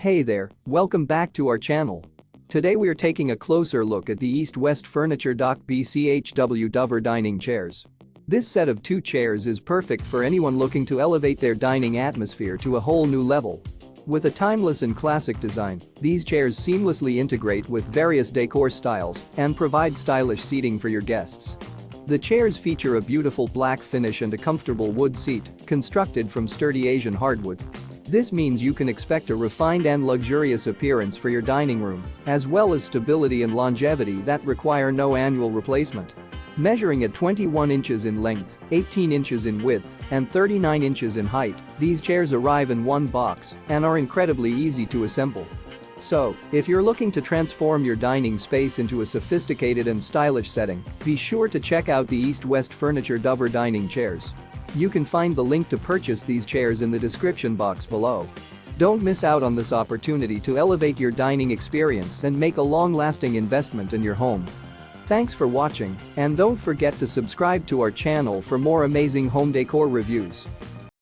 Hey there, welcome back to our channel. Today we are taking a closer look at the East-West Furniture DOC-BCH-W dining chairs. This set of 2 chairs is perfect for anyone looking to elevate their dining atmosphere to a whole new level. With a timeless and classic design, these chairs seamlessly integrate with various decor styles and provide stylish seating for your guests. The chairs feature a beautiful black finish and a comfortable wood seat, constructed from sturdy Asian hardwood. This means you can expect a refined and luxurious appearance for your dining room, as well as stability and longevity that require no annual replacement. Measuring at 21 inches in length, 18 inches in width, and 39 inches in height, these chairs arrive in one box and are incredibly easy to assemble. So, if you're looking to transform your dining space into a sophisticated and stylish setting, be sure to check out the East-West Furniture dining chairs. You can find the link to purchase these chairs in the description box below. Don't miss out on this opportunity to elevate your dining experience and make a long-lasting investment in your home. Thanks for watching, and don't forget to subscribe to our channel for more amazing home decor reviews.